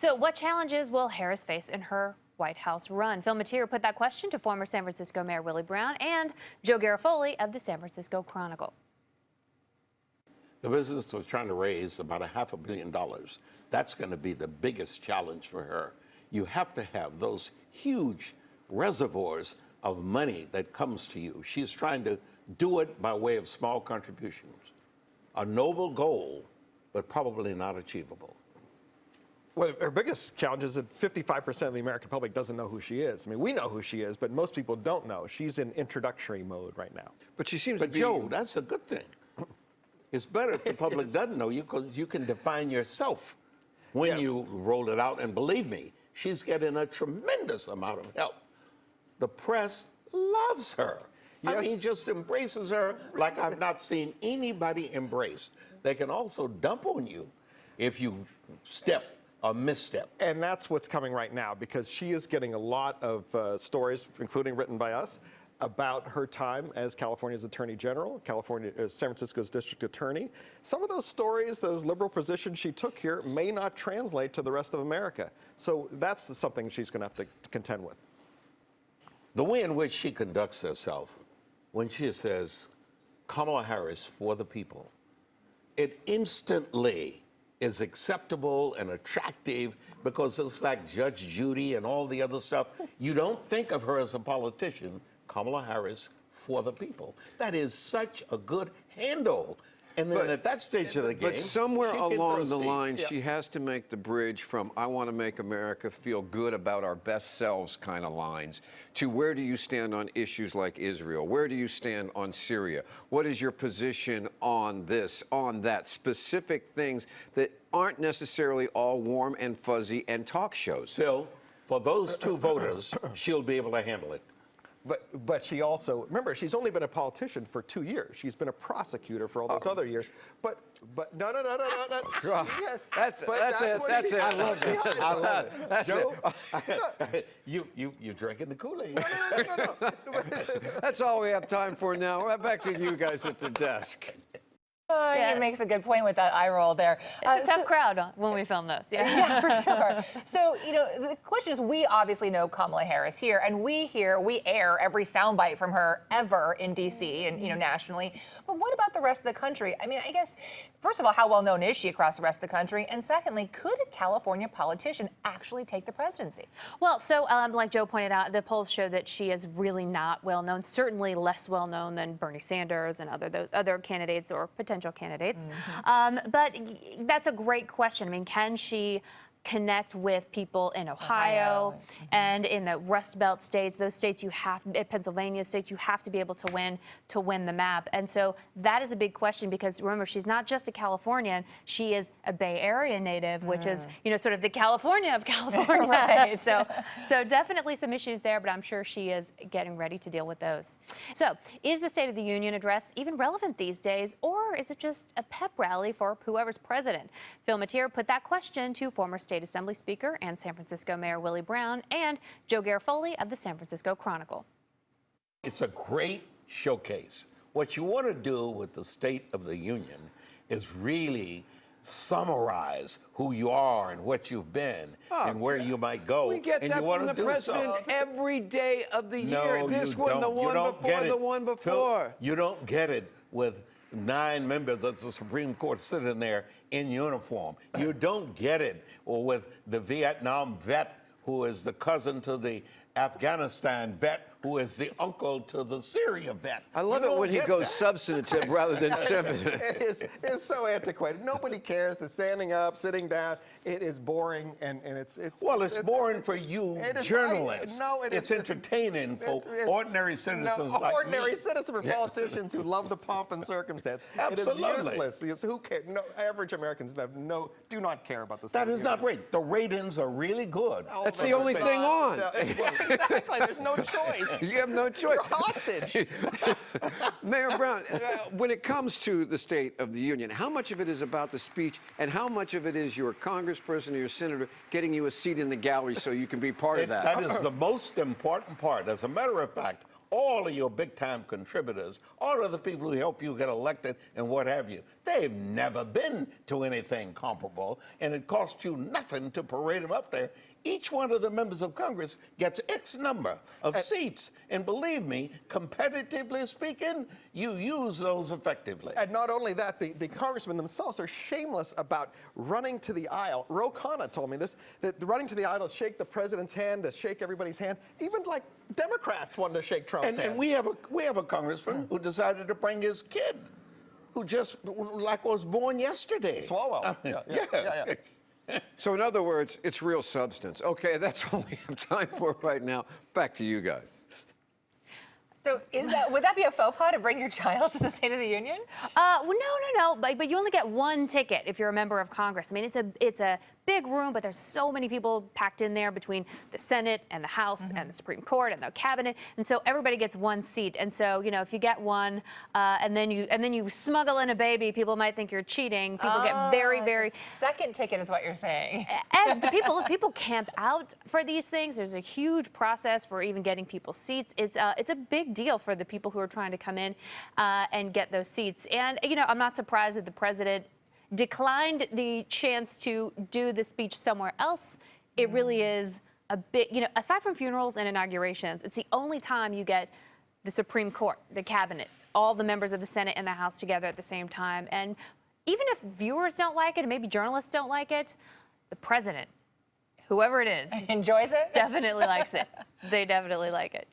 So what challenges will Harris face in her White House run? Phil Matier put that question to former San Francisco Mayor Willie Brown and Joe Garofoli of the San Francisco Chronicle. The business of trying to raise about $500 million. That's going to be the biggest challenge for her. You have to have those huge reservoirs of money that comes to you. She's trying to do it by way of small contributions. A noble goal, but probably not achievable. Well, her biggest challenge is that 55% of the American public doesn't know who she is. I mean, we know who she is, but most people don't know. She's in introductory mode right now. But she seems But to be... Joe, that's a good thing. It's better if the public doesn't know you, because you can define yourself when you roll it out. And believe me, she's getting a tremendous amount of help. The press loves her. Yes. I mean, just embraces her like I've not seen anybody embrace. They can also dump on you if you step or misstep. And that's what's coming right now, because she is getting a lot of stories, including written by us, about her time as California's Attorney General, San Francisco's District Attorney. Some of those stories, those liberal positions she took here, may not translate to the rest of America. So that's something she's going to have to contend with. The way in which she conducts herself, when she says, Kamala Harris for the people, it instantly is acceptable and attractive, because it's like Judge Judy and all the other stuff. You don't think of her as a politician. Kamala Harris for the people. That is such a good handle. And then at that stage of the game, but somewhere along the line, Yeah. she has to make the bridge from "I want to make America feel good about our best selves" kind of lines to where do you stand on issues like Israel? Where do you stand on Syria? What is your position on this, on that? Specific things that aren't necessarily all warm and fuzzy and talk shows. Phil, for those two voters, she'll be able to handle it. But she also, remember, she's only been a politician for 2 years. She's been a prosecutor for all those other years. But no. Yeah, That's it. I love it. I love it. Joe, you drinking the Kool-Aid. No. That's all we have time for now. Right back to you guys at the desk. He makes a good point with that eye roll there. It's a tough crowd when we film this. Yeah, for sure. So, the question is, we obviously know Kamala Harris here, and we air every soundbite from her ever in D.C. and, nationally. But what about the rest of the country? I mean, I guess, first of all, how well known is she across the rest of the country? And secondly, could a California politician actually take the presidency? Well, so like Joe pointed out, the polls show that she is really not well known, certainly less well known than Bernie Sanders and other candidates or potential candidates. But that's a great question. I mean, can she connect with people in Ohio and in the Rust Belt states, those states Pennsylvania states, you have to be able to win the map. And so that is a big question, because remember, she's not just a Californian, she is a Bay Area native, which is, sort of the California of California. Right. So definitely some issues there, but I'm sure she is getting ready to deal with those. So is the State of the Union address even relevant these days, or is it just a pep rally for whoever's president? Phil Matier put that question to former State Assembly Speaker and San Francisco Mayor Willie Brown and Joe Garofoli of the San Francisco Chronicle. It's a great showcase. What you want to do with the State of the Union is really summarize who you are and what you've been and where you might go. We get and that you want from to the do president so. every day of the year. No, This you one, don't. the one You don't before, get it. the one before. Phil, you don't get it with 9 members of the Supreme Court sitting there in uniform. You don't get it with the Vietnam vet who is the cousin to the Afghanistan vet who is the uncle to the Syria vet. I love it when he goes substantive rather than sentiment. It's so antiquated. Nobody cares. The standing up, sitting down. It is boring, and it's boring for you journalists. It's entertaining for ordinary citizens like ordinary me. citizens for politicians who love the pomp and circumstance. Absolutely. It is useless. Because who cares? No, average Americans do not care about this. That is not right. The ratings are really good. That's the only thing on. Exactly. There's no choice. You have no choice. You're hostage. Mayor Brown, when it comes to the State of the Union, how much of it is about the speech and how much of it is your congressperson or your senator getting you a seat in the gallery so you can be part of that? That is the most important part. As a matter of fact, all of your big-time contributors, all of the people who help you get elected and what have you, they've never been to anything comparable, and it costs you nothing to parade them up there. Each one of the members of Congress gets X number of seats, and believe me, competitively speaking, you use those effectively. And not only that, the congressmen themselves are shameless about running to the aisle. Ro Khanna told me this, that running to the aisle to shake the president's hand, to shake everybody's hand. Even like Democrats wanted to shake Trump's hand. And we have a congressman who decided to bring his kid, who just like was born yesterday. Swalwell. Yeah. So in other words, it's real substance. Okay, that's all we have time for right now. Back to you guys. So would that be a faux pas to bring your child to the State of the Union? Well, no. But you only get one ticket if you're a member of Congress. I mean, it's a big room, but there's so many people packed in there between the Senate and the House and the Supreme Court and the cabinet, and so everybody gets one seat. And so, if you get one and then you smuggle in a baby, people might think you're cheating. People get very second ticket is what you're saying. And the people camp out for these things. There's a huge process for even getting people seats. It's a big deal for the people who are trying to come in and get those seats. And I'm not surprised that the president declined the chance to do the speech somewhere else. It really is a bit, aside from funerals and inaugurations, it's the only time you get the Supreme Court, the cabinet, all the members of the Senate and the House together at the same time. And even if viewers don't like it, and maybe journalists don't like it, the president, whoever it is, Enjoys it? definitely likes it. They definitely like it.